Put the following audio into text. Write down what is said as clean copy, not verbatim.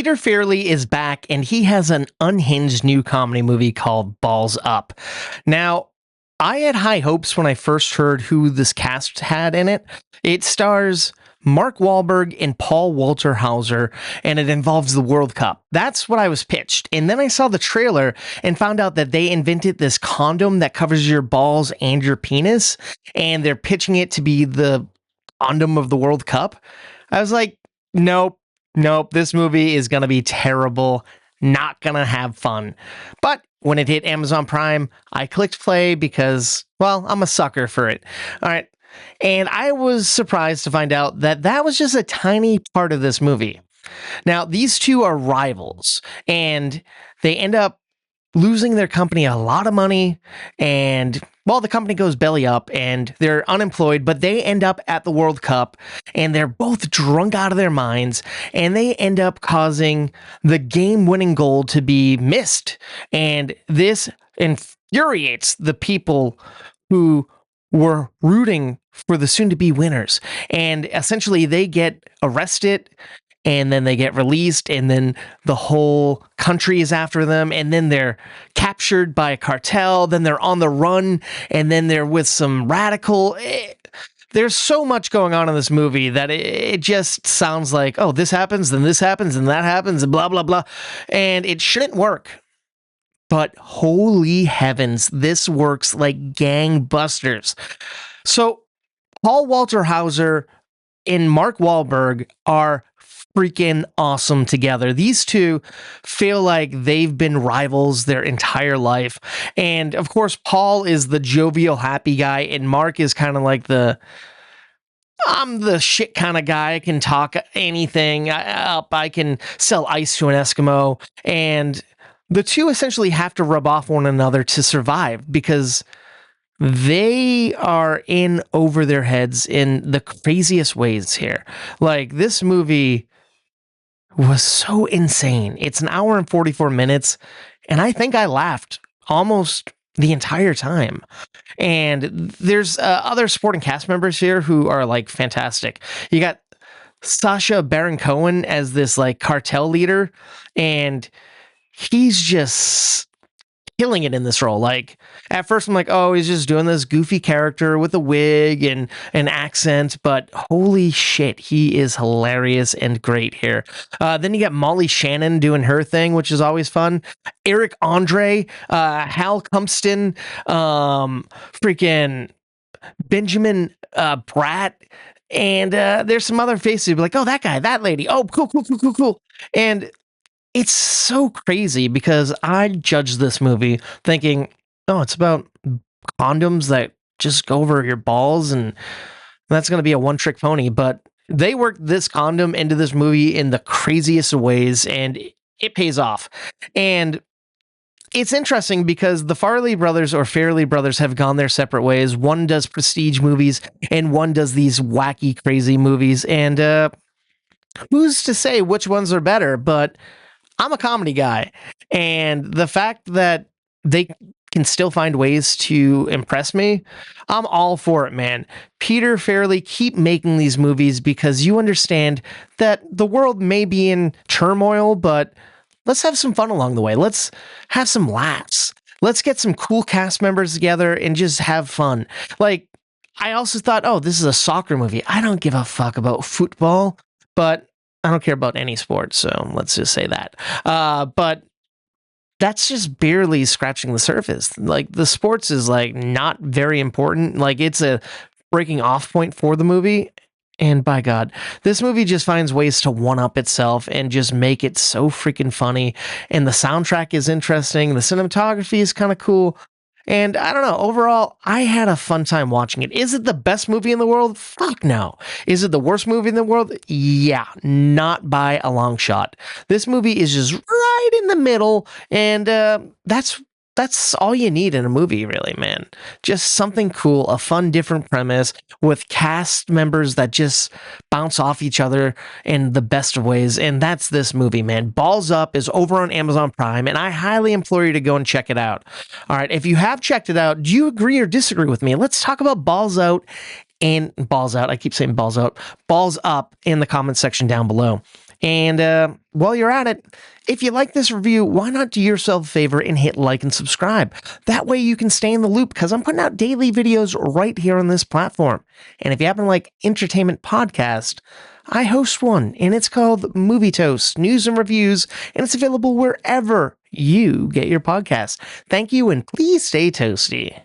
Peter Farrelly is back, and he has an unhinged new comedy movie called Balls Up. Now, I had high hopes when I first heard who this cast had in it. It stars Mark Wahlberg and Paul Walter Hauser, and it involves the World Cup. That's what I was pitched. And then I saw the trailer and found out that they invented this condom that covers your balls and your penis, and they're pitching it to be the condom of the World Cup. I was like, nope, this movie is going to be terrible. Not going to have fun. But when it hit Amazon Prime, I clicked play because, well, I'm a sucker for it. All right. And I was surprised to find out that that was just a tiny part of this movie. Now, these two are rivals, and they end up losing their company a lot of money, and well, the company goes belly up and they're unemployed, but they end up at the World Cup and they're both drunk out of their minds, and they end up causing the game-winning goal to be missed. And this infuriates the people who were rooting for the soon-to-be winners. And essentially they get arrested, and then they get released, and then the whole country is after them, and then they're captured by a cartel, then they're on the run, and then they're with some radical... There's so much going on in this movie that it just sounds like, oh, this happens, then this happens, and that happens, and blah, blah, blah. And it shouldn't work. But holy heavens, this works like gangbusters. So Paul Walter Hauser and Mark Wahlberg are freaking awesome together. These two feel like they've been rivals their entire life. And of course, Paul is the jovial, happy guy, and Mark is kind of like I'm the shit kind of guy. I can talk anything up. I can sell ice to an Eskimo. And the two essentially have to rub off one another to survive, because they are in over their heads in the craziest ways here. Like, this movie was so insane. It's an hour and 44 minutes, and I think I laughed almost the entire time. And there's other supporting cast members here who are like fantastic. You got Sacha Baron Cohen as this like cartel leader, and he's just killing it in this role. Like, at first I'm like, oh, he's just doing this goofy character with a wig and an accent, but holy shit, he is hilarious and great here. Then you got Molly Shannon doing her thing, which is always fun. Eric Andre, Hal Cumpston, freaking Benjamin Bratt, and there's some other faces you'd be like, oh, that guy, that lady, oh, cool. And it's so crazy because I judged this movie thinking, oh, it's about condoms that just go over your balls, and that's going to be a one-trick pony. But they worked this condom into this movie in the craziest of ways, and it pays off. And it's interesting because the Farrelly brothers have gone their separate ways. One does prestige movies, and one does these wacky, crazy movies. And who's to say which ones are better? But I'm a comedy guy, and the fact that they can still find ways to impress me, I'm all for it, man. Peter Farrelly, keep making these movies, because you understand that the world may be in turmoil, but let's have some fun along the way. Let's have some laughs. Let's get some cool cast members together and just have fun. Like, I also thought, oh, this is a soccer movie. I don't give a fuck about football, but I don't care about any sport, so let's just say that. But that's just barely scratching the surface. Like, the sports is like not very important. Like, it's a breaking off point for the movie. And by God, this movie just finds ways to one-up itself and just make it so freaking funny. And the soundtrack is interesting. The cinematography is kind of cool. And I don't know, overall, I had a fun time watching it. Is it the best movie in the world? Fuck no. Is it the worst movie in the world? Yeah, not by a long shot. This movie is just right in the middle, and that's all you need in a movie, really, man. Just something cool, a fun, different premise with cast members that just bounce off each other in the best of ways. And that's this movie, man. Balls Up is over on Amazon Prime, and I highly implore you to go and check it out. All right, if you have checked it out, do you agree or disagree with me? Let's talk about Balls Out and Balls Out. I keep saying Balls Out. Balls Up in the comment section down below. And while you're at it, if you like this review, why not do yourself a favor and hit like and subscribe? That way you can stay in the loop because I'm putting out daily videos right here on this platform. And if you happen to like entertainment podcast, I host one and it's called Movie Toast News and Reviews, and it's available wherever you get your podcasts. Thank you and please stay toasty.